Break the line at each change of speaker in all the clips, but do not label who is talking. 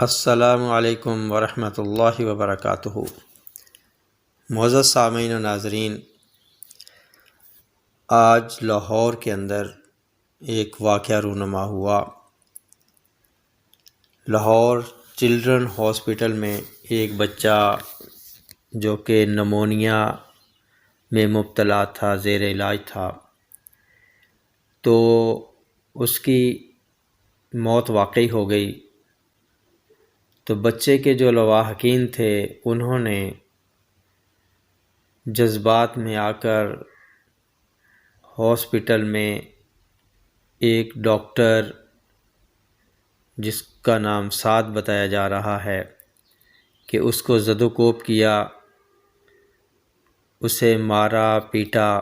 السلام علیکم ورحمۃ اللہ وبرکاتہ۔ معزز سامعین و ناظرین، آج لاہور کے اندر ایک واقعہ رونما ہوا۔ لاہور چلڈرن ہاسپٹل میں ایک بچہ جو کہ نمونیا میں مبتلا تھا، زیر علاج تھا، تو اس کی موت واقع ہو گئی۔ تو بچے کے جو لواحقین تھے انہوں نے جذبات میں آ کر ہاسپٹل میں ایک ڈاکٹر جس کا نام سعد بتایا جا رہا ہے کہ اس کو زد و کوب کیا، اسے مارا پیٹا،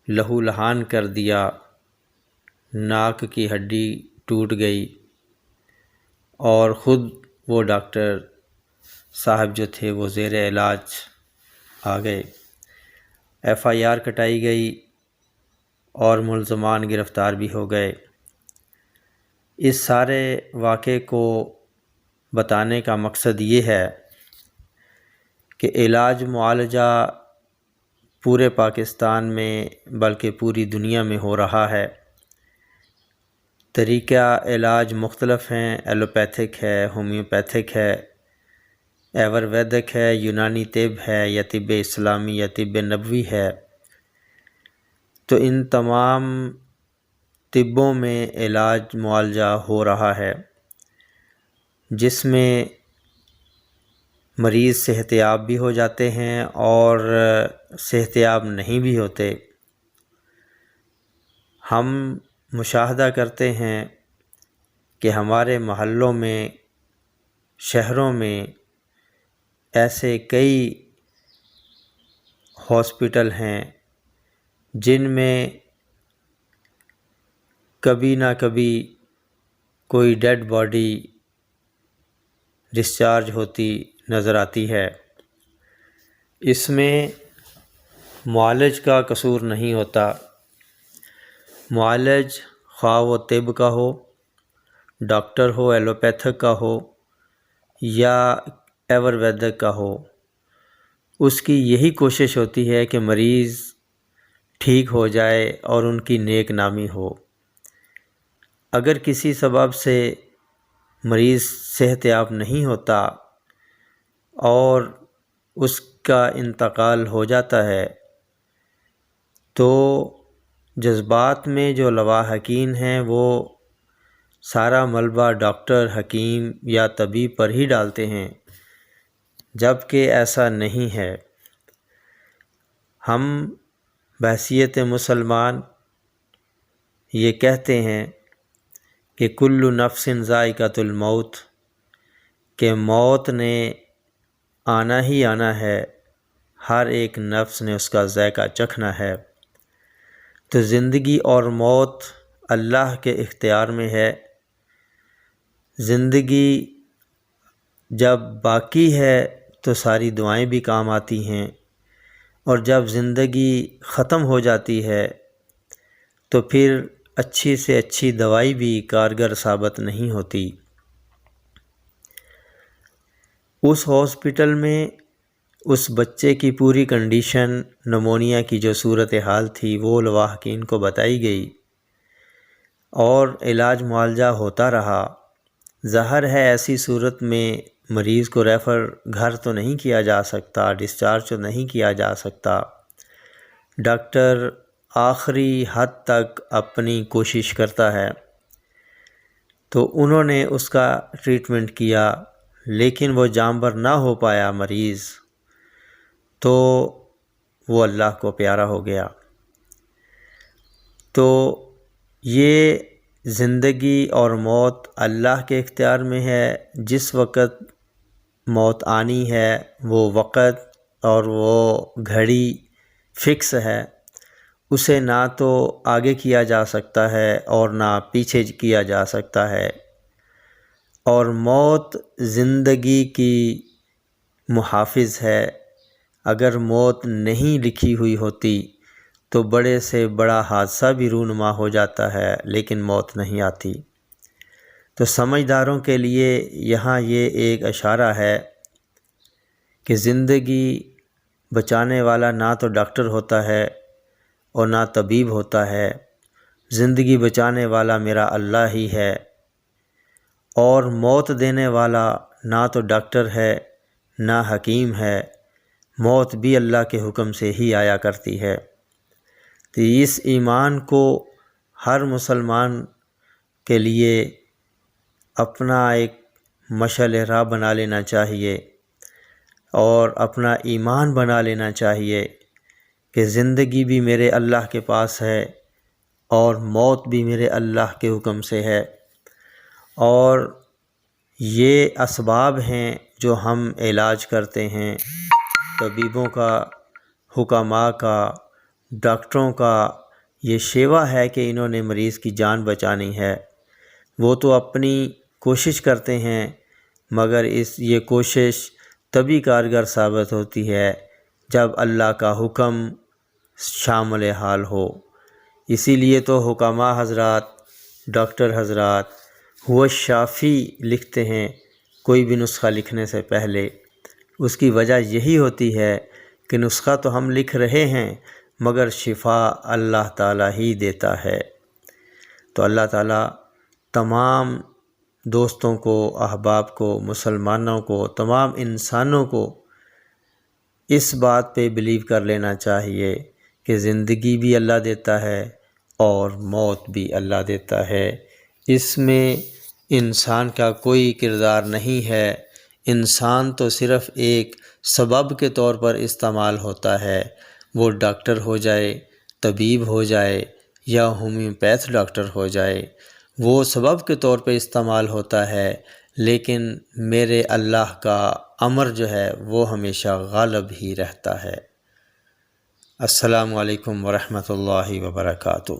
لہو لہان کر دیا، ناک کی ہڈی ٹوٹ گئی، اور خود وہ ڈاکٹر صاحب جو تھے وہ زیر علاج آ گئے۔ ایف آئی آر کٹائی گئی اور ملزمان گرفتار بھی ہو گئے۔ اس سارے واقعے کو بتانے کا مقصد یہ ہے کہ علاج معالجہ پورے پاکستان میں بلکہ پوری دنیا میں ہو رہا ہے۔ طریقہ علاج مختلف ہیں، ایلوپیتھک ہے، ہومیوپیتھک ہے، آیورویدک ہے، یونانی طب ہے، یا طب اسلامی یا طب نبوی ہے۔ تو ان تمام طبوں میں علاج معالجہ ہو رہا ہے، جس میں مریض صحت یاب بھی ہو جاتے ہیں اور صحت یاب نہیں بھی ہوتے۔ ہم مشاہدہ کرتے ہیں کہ ہمارے محلوں میں، شہروں میں ایسے کئی ہاسپٹل ہیں جن میں کبھی نہ کبھی کوئی ڈیڈ باڈی ڈسچارج ہوتی نظر آتی ہے۔ اس میں معالج کا قصور نہیں ہوتا۔ معالج خواہ وہ طب کا ہو، ڈاکٹر ہو، ایلوپیتھک کا ہو یا آیورویدک کا ہو، اس کی یہی کوشش ہوتی ہے کہ مریض ٹھیک ہو جائے اور ان کی نیک نامی ہو۔ اگر کسی سبب سے مریض صحت یاب نہیں ہوتا اور اس کا انتقال ہو جاتا ہے تو جذبات میں جو لواحقین ہیں وہ سارا ملبہ ڈاکٹر، حکیم یا طبیب پر ہی ڈالتے ہیں، جبکہ ایسا نہیں ہے۔ ہم بحیثیت مسلمان یہ کہتے ہیں کہ کل نفس ذائقۃ الموت، کہ موت نے آنا ہی آنا ہے، ہر ایک نفس نے اس کا ذائقہ چکھنا ہے۔ تو زندگی اور موت اللہ کے اختیار میں ہے۔ زندگی جب باقی ہے تو ساری دعائیں بھی کام آتی ہیں، اور جب زندگی ختم ہو جاتی ہے تو پھر اچھی سے اچھی دوائی بھی کارگر ثابت نہیں ہوتی۔ اس ہاسپٹل میں اس بچے کی پوری کنڈیشن، نمونیا کی جو صورتحال تھی وہ لواحقین کو بتائی گئی اور علاج معالجہ ہوتا رہا۔ ظاہر ہے ایسی صورت میں مریض کو ریفر گھر تو نہیں کیا جا سکتا، ڈسچارج تو نہیں کیا جا سکتا۔ ڈاکٹر آخری حد تک اپنی کوشش کرتا ہے، تو انہوں نے اس کا ٹریٹمنٹ کیا، لیکن وہ جانبر نہ ہو پایا مریض، تو وہ اللہ کو پیارا ہو گیا۔ تو یہ زندگی اور موت اللہ کے اختیار میں ہے۔ جس وقت موت آنی ہے وہ وقت اور وہ گھڑی فکس ہے، اسے نہ تو آگے کیا جا سکتا ہے اور نہ پیچھے کیا جا سکتا ہے۔ اور موت زندگی کی محافظ ہے۔ اگر موت نہیں لکھی ہوئی ہوتی تو بڑے سے بڑا حادثہ بھی رونما ہو جاتا ہے، لیکن موت نہیں آتی۔ تو سمجھداروں کے لیے یہاں یہ ایک اشارہ ہے کہ زندگی بچانے والا نہ تو ڈاکٹر ہوتا ہے اور نہ طبیب ہوتا ہے، زندگی بچانے والا میرا اللہ ہی ہے، اور موت دینے والا نہ تو ڈاکٹر ہے نہ حکیم ہے، موت بھی اللہ کے حکم سے ہی آیا کرتی ہے۔ تو اس ایمان کو ہر مسلمان کے لیے اپنا ایک مشعل راہ بنا لینا چاہیے اور اپنا ایمان بنا لینا چاہیے کہ زندگی بھی میرے اللہ کے پاس ہے اور موت بھی میرے اللہ کے حکم سے ہے، اور یہ اسباب ہیں جو ہم علاج کرتے ہیں، طبیبوں کا، حکماء کا، ڈاکٹروں کا یہ شیوا ہے کہ انہوں نے مریض کی جان بچانی ہے۔ وہ تو اپنی کوشش کرتے ہیں، مگر یہ کوشش تبھی کارگر ثابت ہوتی ہے جب اللہ کا حکم شامل حال ہو۔ اسی لیے تو حکماء حضرات، ڈاکٹر حضرات هو شافی لکھتے ہیں کوئی بھی نسخہ لکھنے سے پہلے۔ اس کی وجہ یہی ہوتی ہے کہ نسخہ تو ہم لکھ رہے ہیں مگر شفا اللہ تعالیٰ ہی دیتا ہے۔ تو اللہ تعالیٰ تمام دوستوں کو، احباب کو، مسلمانوں کو، تمام انسانوں کو اس بات پہ بلیو کر لینا چاہیے کہ زندگی بھی اللہ دیتا ہے اور موت بھی اللہ دیتا ہے، اس میں انسان کا کوئی کردار نہیں ہے۔ انسان تو صرف ایک سبب کے طور پر استعمال ہوتا ہے، وہ ڈاکٹر ہو جائے، طبیب ہو جائے یا ہومیوپیتھ ڈاکٹر ہو جائے، وہ سبب کے طور پہ استعمال ہوتا ہے، لیکن میرے اللہ کا امر جو ہے وہ ہمیشہ غالب ہی رہتا ہے۔ السلام علیکم ورحمۃ اللہ وبرکاتہ۔